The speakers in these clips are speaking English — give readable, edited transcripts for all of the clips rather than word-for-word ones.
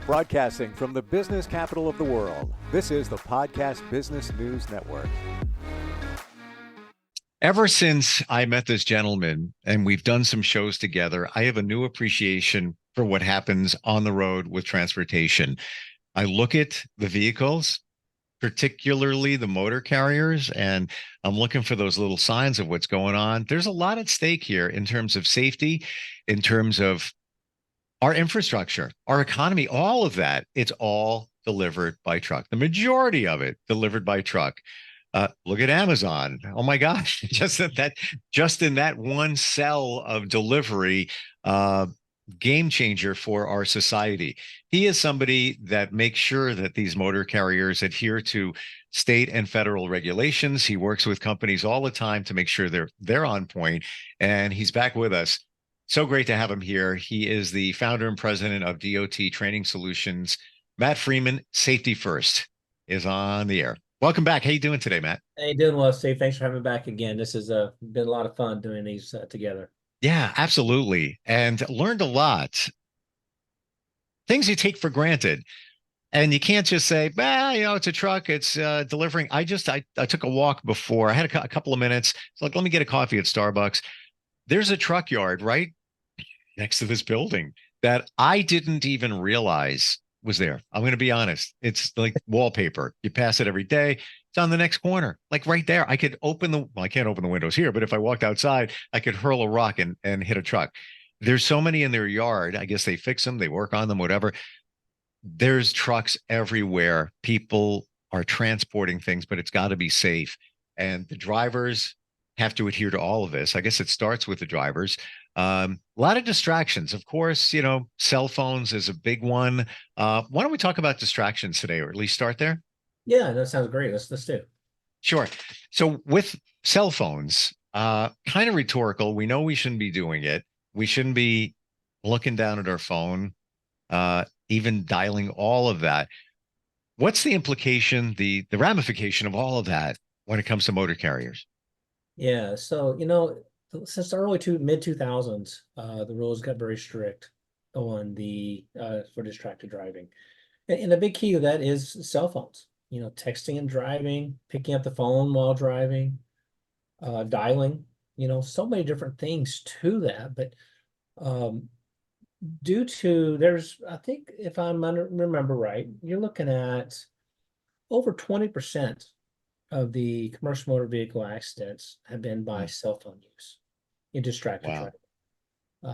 Broadcasting from the business capital of the world, this is the Podcast Business News Network. Ever since I met this gentleman and we've done some shows together, I have a new appreciation for what happens on the road with transportation. I look at the vehicles, particularly the motor carriers, and I'm looking for those little signs of what's going on. There's a lot at stake here in terms of safety, in terms of our infrastructure, our economy, all of that. It's all delivered by truck. The majority of it delivered by truck. Look at Amazon. Oh my gosh, just in that one cell of delivery, game changer for our society. He is somebody that makes sure that these motor carriers adhere to state and federal regulations. He works with companies all the time to make sure they're on point, and he's back with us. So great to have him here. He is the founder and president of DOT Training Solutions. Matt Freeman, Safety First, is on the air. Welcome back. How you doing today, Matt? Hey, doing well, Steve. Thanks for having me back again. This has been a lot of fun doing these together. Yeah, absolutely. And learned a lot. Things you take for granted. And you can't just say, it's a truck, it's delivering. I took a walk before. I had a couple of minutes. It's like, let me get a coffee at Starbucks. There's a truck yard right next to this building that I didn't even realize was there. I'm going to be honest. It's like wallpaper. You pass it every day. It's on the next corner, like right there. I could I can't open the windows here, but if I walked outside, I could hurl a rock and hit a truck. There's so many in their yard. I guess they fix them, they work on them, whatever. There's trucks everywhere. People are transporting things, but it's got to be safe. And the drivers have to adhere to all of this. I guess it starts with the drivers. A lot of distractions, of course. Cell phones is a big one. Why don't we talk about distractions today, or at least start there? Yeah, that sounds great. Let's do. Sure. So with cell phones, kind of rhetorical. We know we shouldn't be doing it. We shouldn't be looking down at our phone, even dialing all of that. What's the implication, the ramification of all of that when it comes to motor carriers? Yeah, so since the early mid 2000s, the rules got very strict on the for distracted driving, and a big key of that is cell phones. Texting and driving, picking up the phone while driving, dialing. So many different things to that, but due to I think if remember right, you're looking at over 20% of the commercial motor vehicle accidents have been by cell phone use in distracted driving,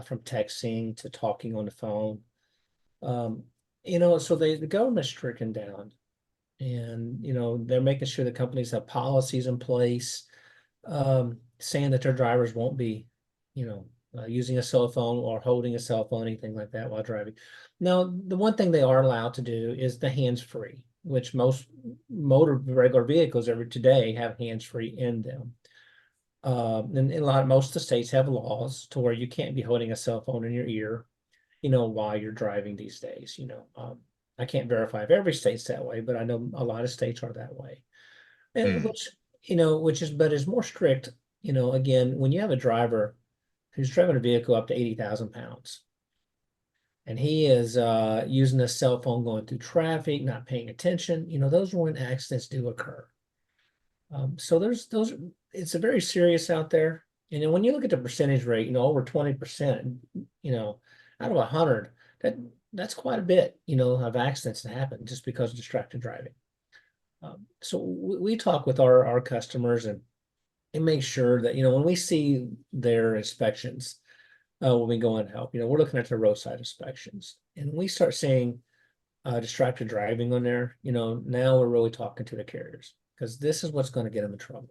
from texting to talking on the phone. So the government's stricken down, and they're making sure the companies have policies in place, saying that their drivers won't be, using a cell phone or holding a cell phone, anything like that while driving. Now, the one thing they are allowed to do is the hands-free, which most regular vehicles today have hands-free in them. And most of the states have laws to where you can't be holding a cell phone in your ear, while you're driving these days. I can't verify if every state's that way, but I know a lot of states are that way. And but is more strict, again, when you have a driver who's driving a vehicle up to 80,000 pounds, and he is using a cell phone going through traffic, not paying attention, those are when accidents do occur. So it's a very serious out there. And then when you look at the percentage rate, over 20%, out of 100, that's quite a bit, of accidents that happen just because of distracted driving. So we talk with our customers and make sure that, when we see their inspections, when we go and help, we're looking at the roadside inspections, and we start seeing distracted driving on there, now we're really talking to the carriers, because this is what's going to get them in trouble.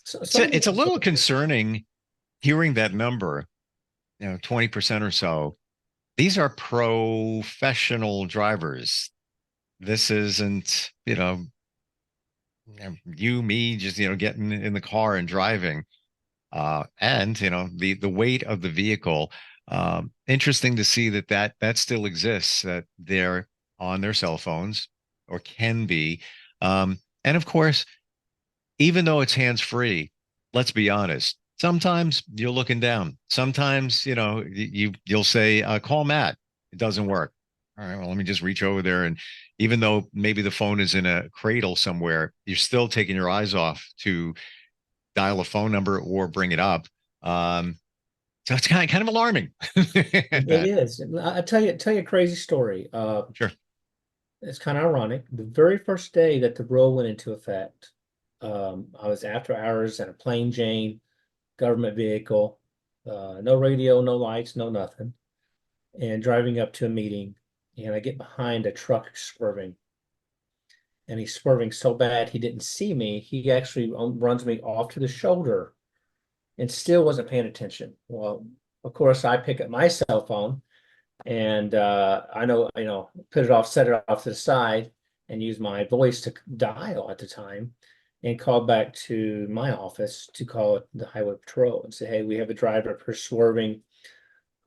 So it's a little concerning hearing that number, 20% or so. These are professional drivers. This isn't, you, me, just, getting in the car and driving. And, the weight of the vehicle. Interesting to see that still exists, that they're on their cell phones, or can be. And of course, even though it's hands-free, let's be honest, sometimes you're looking down. Sometimes, you'll say, call Matt. It doesn't work. All right, well, let me just reach over there. And even though maybe the phone is in a cradle somewhere, you're still taking your eyes off to dial a phone number or bring it up. Um, so it's kind of alarming. It That is. I tell you a crazy story. sure. It's kind of ironic. The very first day that the rule went into effect, I was after hours in a plain Jane government vehicle, no radio, no lights, no nothing, and driving up to a meeting, and I get behind a truck swerving, and he's swerving so bad he didn't see me. He actually runs me off to the shoulder and still wasn't paying attention. Well, of course, I pick up my cell phone and I know, put it off, set it off to the side and use my voice to dial at the time and call back to my office to call the highway patrol and say, hey, we have a driver for swerving.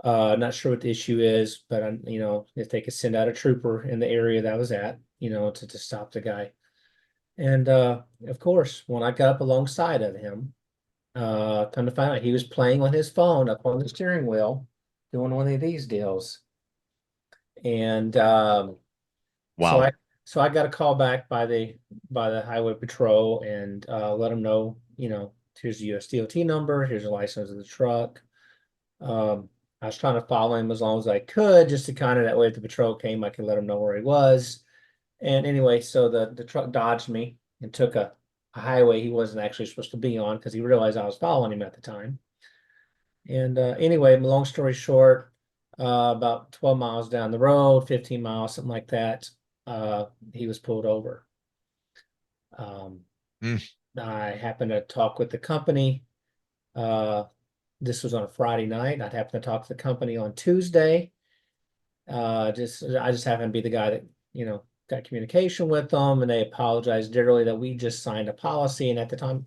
Not sure what the issue is, but I'm, if they could send out a trooper in the area that I was at, to stop the guy. And of course, when I got up alongside of him, come to find out he was playing on his phone up on the steering wheel, doing one of these deals. And so Wow. I got a call back by the highway patrol and let them know, here's the US DOT number, here's the license of the truck. I was trying to follow him as long as I could, just to kind of that way if the patrol came, I could let him know where he was. And anyway, so the truck dodged me and took a highway he wasn't actually supposed to be on because he realized I was following him at the time. And anyway, long story short, about 12 miles down the road, 15 miles, something like that, he was pulled over. Mm. I happened to talk with the company. This was on a Friday night. I'd happened to talk to the company on Tuesday. I just happened to be the guy that, got communication with them, and they apologized dearly that we just signed a policy. And at the time,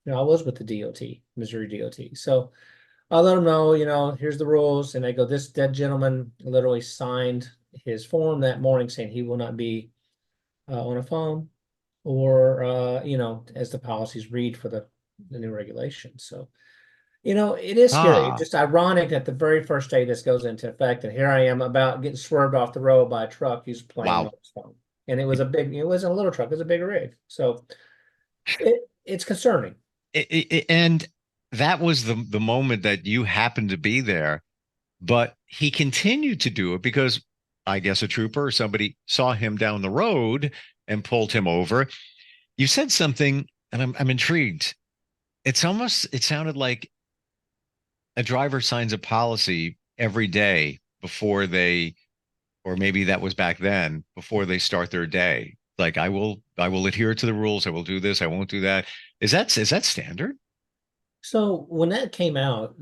I was with the DOT, Missouri DOT. So I let them know, here's the rules. And they go, that gentleman literally signed his form that morning saying he will not be on a phone or, as the policies read for the new regulations. So, it is scary. Ah, Just ironic that the very first day this goes into effect, and here I am about getting swerved off the road by a truck who's playing wow. on his phone. And it wasn't a little truck, it was a big rig. So it's concerning. And that was the moment that you happened to be there, but he continued to do it because I guess a trooper or somebody saw him down the road and pulled him over. You said something, and I'm intrigued. It sounded like a driver signs a policy every day before they, or maybe that was back then, before they start their day. Like I will adhere to the rules. I will do this. I won't do that. Is that standard? So when that came out,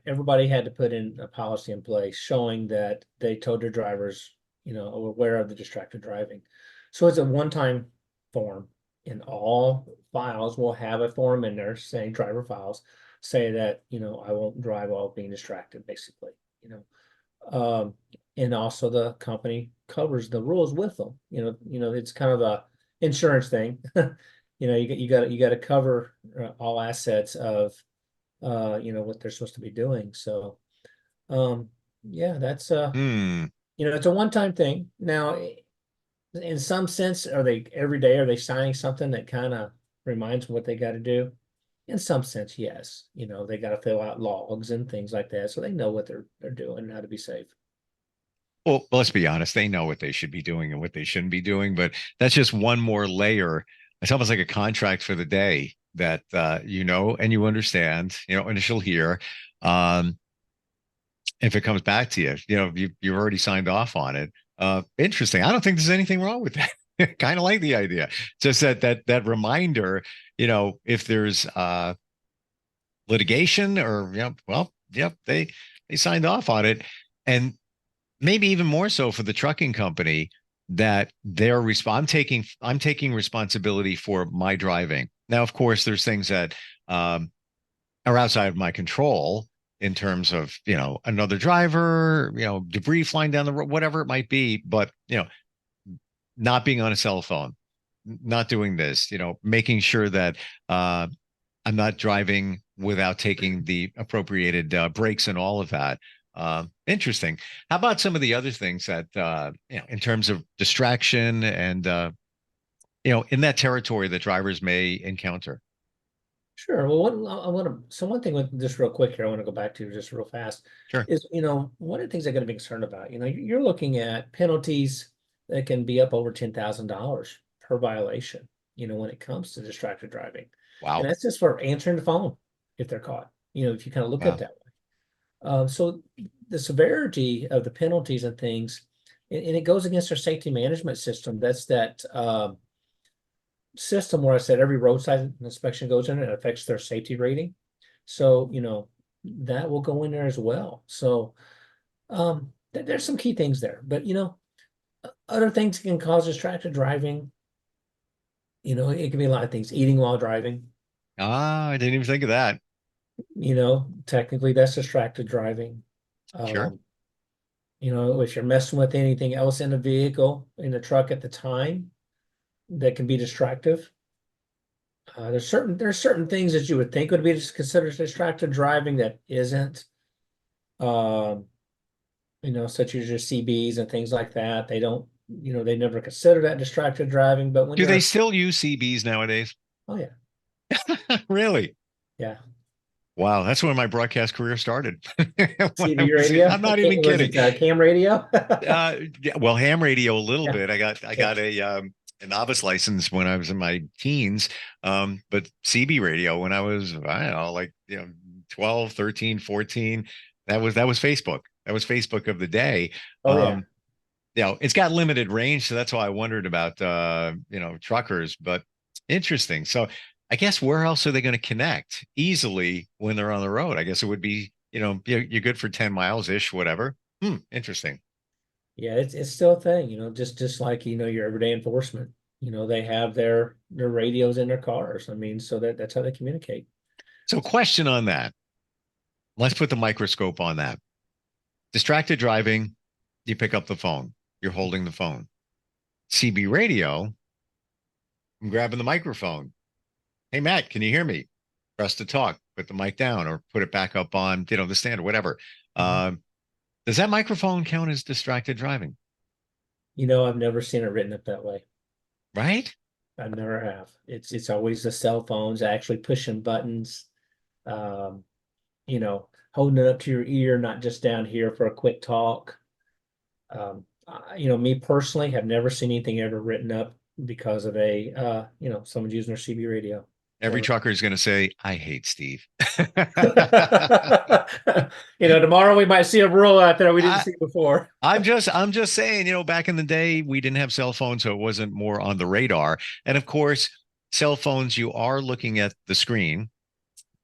everybody had to put in a policy in place showing that they told their drivers, are aware of the distracted driving. So it's a one-time form, and all files will have a form in there saying driver files say that, I won't drive while being distracted, basically, you know. Um, and also the company covers the rules with them. It's kind of a insurance thing. You got to cover all assets of what they're supposed to be doing. So yeah, that's Hmm. it's a one-time thing. Now, in some sense, are they every day are they signing something that kind of reminds them what they got to do? In some sense, yes. They got to fill out logs and things like that, so they know what they're doing and how to be safe. Well, let's be honest. They know what they should be doing and what they shouldn't be doing, but that's just one more layer. It's almost like a contract for the day that and you understand, initial here. Um, if it comes back to you, you've already signed off on it. Interesting. I don't think there's anything wrong with that. Kind of like the idea. Just that reminder, if there's litigation or well, yep, they signed off on it. And maybe even more so for the trucking company that I'm taking responsibility for my driving. Now, of course, there's things that are outside of my control in terms of, another driver, debris flying down the road, whatever it might be. But, not being on a cell phone, not doing this, making sure that I'm not driving without taking the appropriated breaks and all of that. Interesting. How about some of the other things that in terms of distraction and in that territory that drivers may encounter? Sure. Well, one thing just real quick here, I want to go back to just real fast Sure. is, one of the things I got to be concerned about, you're looking at penalties that can be up over $10,000 per violation, when it comes to distracted driving. And Wow. that's just for answering the phone if they're caught, if you kind of look at Wow. that way. So the severity of the penalties and things, and it goes against our safety management system. That's that, system where I said every roadside inspection goes in, it affects their safety rating. So, that will go in there as well. So, there's some key things there, but other things can cause distracted driving. It can be a lot of things. Eating while driving, Ah, I didn't even think of that. technically that's distracted driving. Sure. Um, if you're messing with anything else in the vehicle, in the truck at the time, that can be distractive. There's certain things that you would think would be considered distracted driving that isn't. Um, such as your CBs and things like that. They don't, they never consider that distracted driving. But when Do you're they still use CBs nowadays? oh yeah, Really? yeah, Wow, that's when my broadcast career started. CB radio. I'm not even Was kidding. it cam radio? Yeah, well, ham radio a little Yeah. bit. I got a novice license when I was in my teens. But CB radio when I was, I don't know, like 12, 13, 14. That was Facebook. That was Facebook of the day. Oh yeah. It's got limited range, so that's why I wondered about truckers, but interesting. So I guess where else are they going to connect easily when they're on the road? I guess it would be, you're good for 10 miles ish, whatever. Interesting. Yeah, it's still a thing, just like your everyday enforcement. They have their radios in their cars. I mean, so that's how they communicate. So question on that. Let's put the microscope on that. Distracted driving, you pick up the phone. You're holding the phone. CB radio, I'm grabbing the microphone. Hey, Matt, can you hear me? Press to talk, put the mic down or put it back up on, the stand or whatever. Mhm. Does that microphone count as distracted driving? I've never seen it written up that way. Right? I never have. It's always the cell phones actually pushing buttons, um, holding it up to your ear, not just down here for a quick talk. Me personally have never seen anything ever written up because of someone's using their CB radio. Every Never. trucker is going to say, I hate Steve. Tomorrow we might see a rule out there we didn't I, see before. I'm just saying, back in the day, we didn't have cell phones, so it wasn't more on the radar. And of course, cell phones, you are looking at the screen,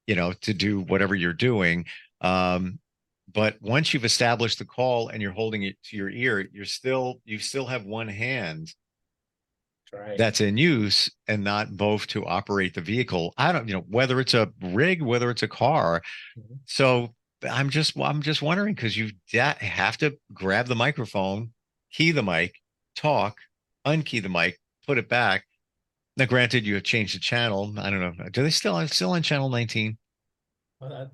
to do whatever you're doing. But once you've established the call and you're holding it to your ear, you still have one hand Right. that's in use and not both to operate the vehicle. I don't, whether it's a rig, whether it's a car. Mhm. So I'm just wondering because you have to grab the microphone, key the mic, talk, unkey the mic, put it back. Now, granted, you have changed the channel. I don't know. Do they still on channel 19? I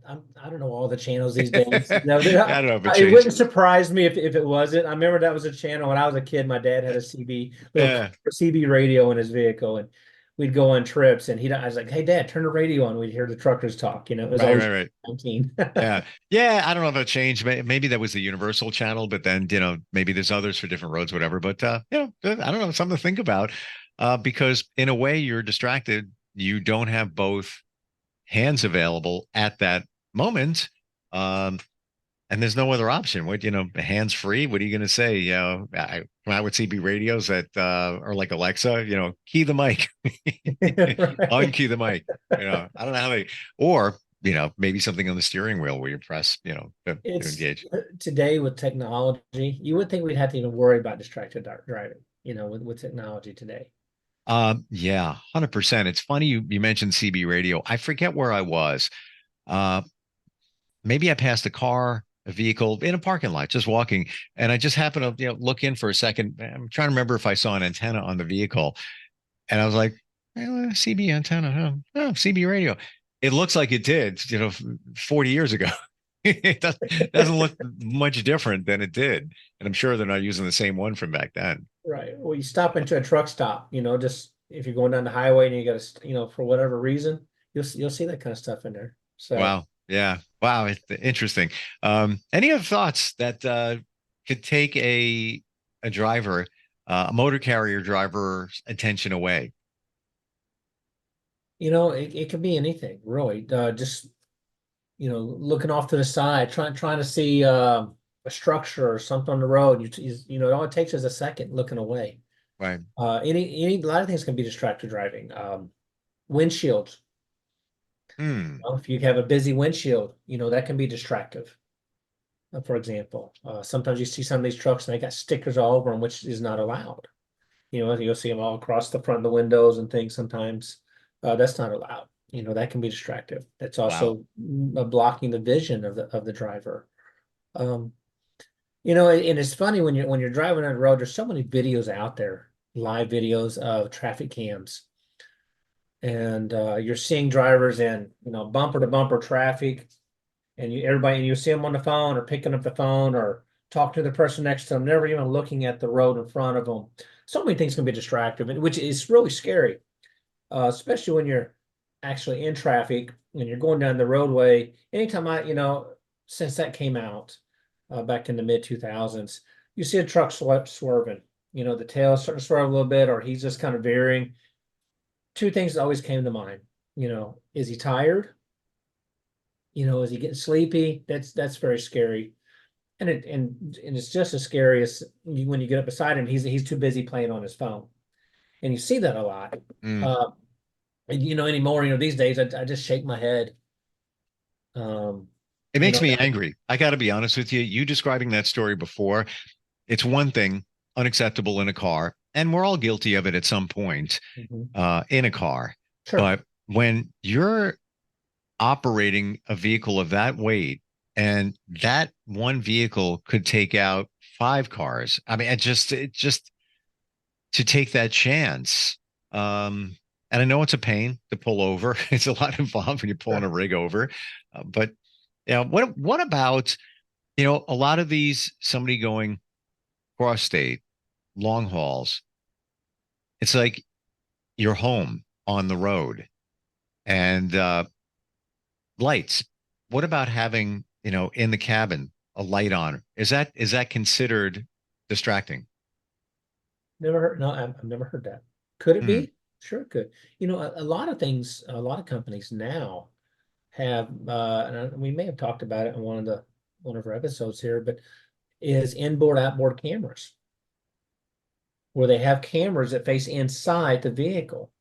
don't know all the channels these days. No, I don't know if it it changed. wouldn't surprise me if it wasn't. I remember that was a channel when I was a kid. My dad had a little Yeah, CB radio in his vehicle, and we'd go on trips. And I was like, "Hey, Dad, turn the radio on." We'd hear the truckers talk. It was right, always right, right. 19. Yeah. Yeah. I don't know if it changed. Maybe that was the universal channel, but then, maybe there's others for different roads, whatever. But, I don't know, something to think about because in a way you're distracted. You don't have both hands available at that moment. Um, and there's no other option. What, hands free? What are you going to say? I come out with CB radios that are like Alexa, key the mic, Right. unkey the mic. I don't know how they, or, maybe something on the steering wheel where you press, to It's engage. today with technology, you would think we'd have to even worry about distracted driving, with technology today. Yeah, 100%. It's funny you mentioned CB radio. I forget where I was. Uh, Maybe I passed a car, a vehicle in a parking lot, just walking, and I just happened to look in for a second. I'm trying to remember if I saw an antenna on the vehicle, and I was like, CB antenna, huh? Oh, CB radio. It looks like it did, 40 years ago. It doesn't look much different than it did. And I'm sure they're not using the same one from back then. Right. Well, you stop into a truck stop, just if you're going down the highway and you got to, for whatever reason, you'll see that kind of stuff in there. So, Wow. Yeah. Wow. It's interesting. Any other thoughts that could take a driver, a motor carrier driver's attention away? it can be anything really. Just, looking off to the side, trying to see a structure or something on the road. All it takes is a second looking away. Right. A lot of things can be distracted driving. Windshields. Hmm. If you have a busy windshield, that can be distractive. For example, sometimes you see some of these trucks and they got stickers all over them, which is not allowed. You'll see them all across the front of the windows and things sometimes. That's not allowed. That can be distractive. That's Wow. also blocking the vision of the driver. Um, and it's funny when you're driving on the road, there's so many videos out there, live videos of traffic cams, and you're seeing drivers in bumper to bumper traffic, and you see them on the phone or picking up the phone or talking to the person next to them, never even looking at the road in front of them. So many things can be distractive, which is really scary, especially when you're actually in traffic and you're going down the roadway. Anytime since that came out back in the mid 2000s, you see a truck swerving, the tail starting to swerve a little bit, or he's just kind of veering. Two things always came to mind. Is he tired? Is he getting sleepy? That's very scary. And it's just as scary as when you get up beside him, he's too busy playing on his phone. And you see that a lot. Hmm. Uh, and anymore, these days I just shake my head. Um, It you makes know, me angry. I got to be honest with you. You describing that story before, it's one thing unacceptable in a car, and we're all guilty of it at some point mhm. in a car. Sure. But when you're operating a vehicle of that weight, and that one vehicle could take out five cars. I mean, it just to take that chance. And I know it's a pain to pull over. It's a lot involved when you're pulling a Sure. rig over. But what about a lot of these somebody going cross state, long hauls? It's like you're home on the road and lights. What about having, in the cabin a light on? Is that considered distracting? Never heard. No, I've never heard that. Could it Hmm. be? Sure, it could. A lot of things, a lot of companies now have, we may have talked about it in one of our episodes here, but is inboard, outboard cameras, where they have cameras that face inside the vehicle.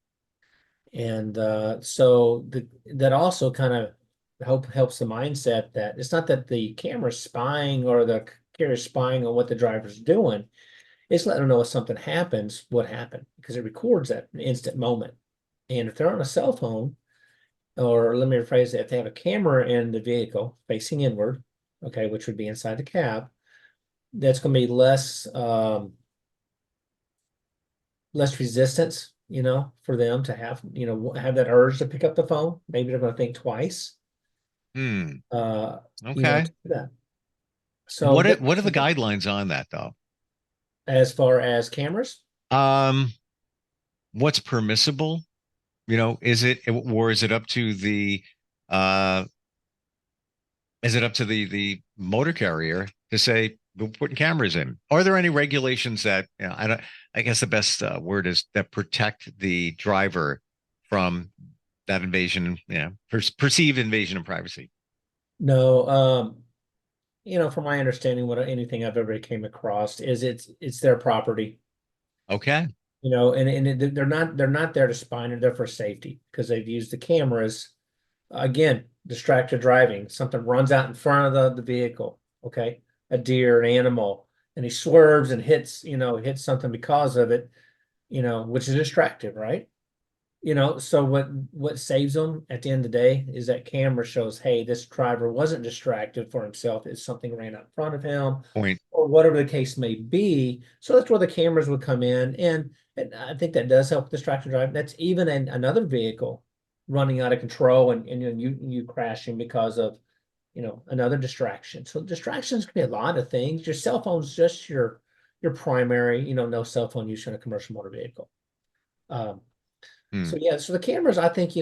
And that also kind of helps the mindset that it's not that the camera's spying or the carrier's spying on what the driver's doing. It's letting them know if something happens, what happened, because it records that instant moment. And if they're on a cell phone, or let me rephrase that, if they have a camera in the vehicle facing inward, okay, which would be inside the cab, that's going to be less resistance, for them to have that urge to pick up the phone. Maybe they're going to think twice, Hmm. uh, Okay. to do that. So What are the guidelines on that though? as far as cameras, Um, what's permissible? Is it up to the uh the motor carrier to say we're putting cameras in? Are there any regulations that, I don't, I guess the best word is that protect the driver from that invasion, perceived invasion of privacy? no, from my understanding, what anything I've ever came across is it's their property. Okay. They're not there to spy, they're for safety because they've used the cameras. Again, distracted driving. Something runs out in front of the vehicle, okay? A deer, an animal, and he swerves and hits something because of it, which is distracted, right? So what saves them at the end of the day is that camera shows, hey, this driver wasn't distracted for himself. It's something ran out in front of him, Point. or whatever the case may be. So that's where the cameras would come in, and I think that does help distracted driving. That's even in another vehicle running out of control and you crashing because of another distraction. So distractions can be a lot of things. Your cell phone's just your primary, no cell phone use in a commercial motor vehicle. So yeah, so the cameras, I think,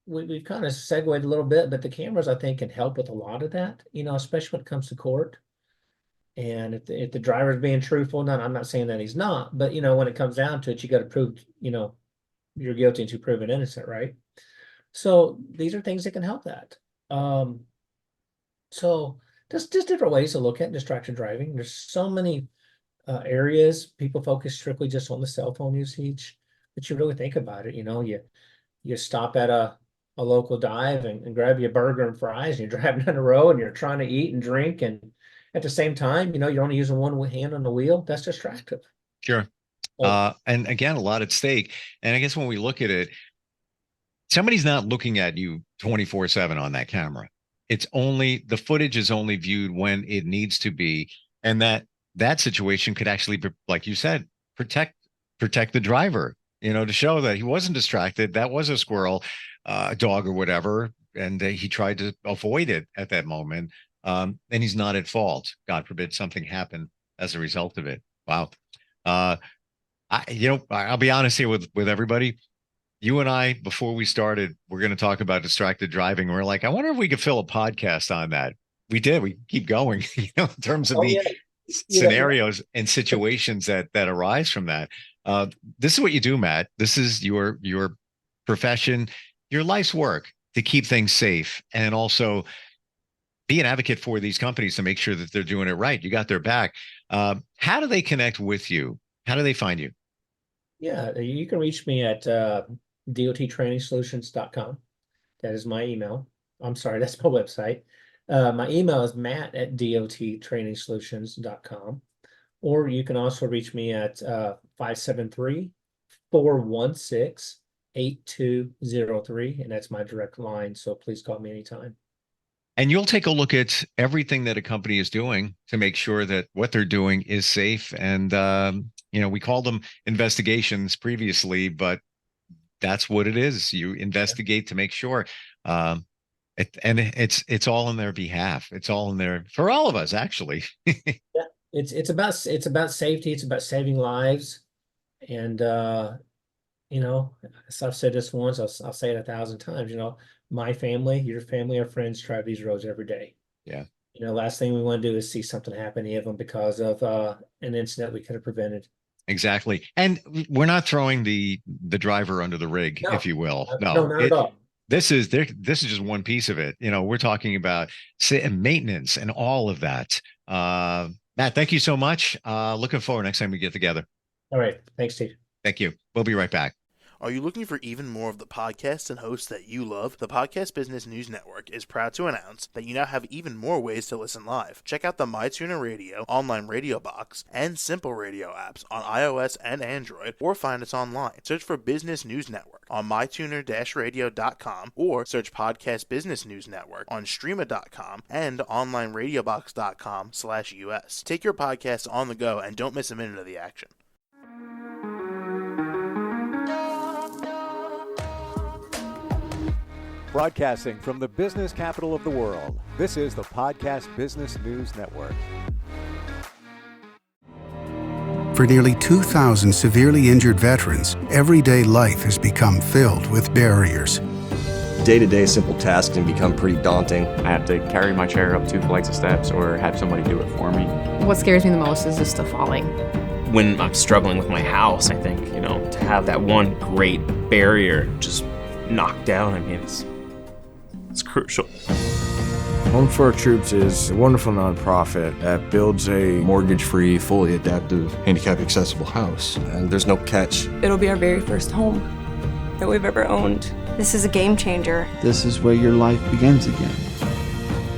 we've kind of segued a little bit, but the cameras, I think, can help with a lot of that, especially when it comes to court. And if the driver's being truthful, I'm not saying that he's not, but when it comes down to it, you got to prove, you're guilty until proven innocent, right? So these are things that can help that. So just different ways to look at distraction driving. There's so many areas. People focus strictly just on the cell phone usage, but you really think about it, you stop at a local dive and grab you a burger and fries, and you're driving down the road and you're trying to eat and drink, and at the same time, you're only using one hand on the wheel. That's distractive. Sure. And again, a lot at stake. And I guess when we look at it, somebody's not looking at you 24/7 on that camera. The footage is only viewed when it needs to be. And that situation could actually, like you said, protect the driver, to show that he wasn't distracted. That was a squirrel, a dog or whatever. And he tried to avoid it at that moment. And he's not at fault. God forbid something happened as a result of it. Wow. I'll be honest here with everybody. You and I, before we started, we're going to talk about distracted driving. We're like, I wonder if we could fill a podcast on that. We did. We keep going, in terms of scenarios and situations that arise from that. This is what you do, Matt. This is your profession, your life's work, to keep things safe and also be an advocate for these companies to make sure that they're doing it right. You got their back. How do they connect with you? How do they find you? Yeah, you can reach me at dottrainingsolutions.com. That is my email. I'm sorry, that's my website. My email is matt@dottrainingsolutions.com. Or you can also reach me at 573-416-8203, and that's my direct line. So please call me anytime. And you'll take a look at everything that a company is doing to make sure that what they're doing is safe. And, we called them investigations previously, but that's what it is. You investigate to make sure. It's all on their behalf. It's all in there for all of us, actually. Yeah, it's about safety. It's about saving lives. And, I've said this once, I'll say it 1,000 times, my family, your family, our friends drive these roads every day. Yeah. Last thing we want to do is see something happen to any of them because of an incident we could have prevented. Exactly. And we're not throwing the driver under the rig, if you will. No, not at all. This is just one piece of it. We're talking about maintenance and all of that. Matt, thank you so much. Looking forward next time we get together. All right. Thanks, Steve. Thank you. We'll be right back. Are you looking for even more of the podcasts and hosts that you love? The Podcast Business News Network is proud to announce that you now have even more ways to listen live. Check out the MyTuner Radio, online radio box, and Simple Radio apps on iOS and Android, or find us online. Search for Business News Network on mytuner-radio.com, or search Podcast Business News Network on streama.com and onlineradiobox.com/US. Take your podcast on the go and don't miss a minute of the action. Broadcasting from the business capital of the world, this is the Podcast Business News Network. For nearly 2,000 severely injured veterans, everyday life has become filled with barriers. Day-to-day simple tasks can become pretty daunting. I have to carry my chair up 2 flights of steps or have somebody do it for me. What scares me the most is just the falling. When I'm struggling with my house, I think, to have that one great barrier just knocked down, it's crucial. Home for Our Troops is a wonderful nonprofit that builds a mortgage-free, fully adaptive, handicap-accessible house. And there's no catch. It'll be our very first home that we've ever owned. This is a game changer. This is where your life begins again.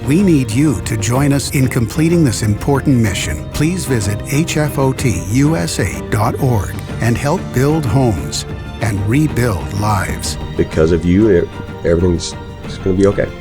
We need you to join us in completing this important mission. Please visit hfotusa.org and help build homes and rebuild lives. Because of you, everything's going to be okay.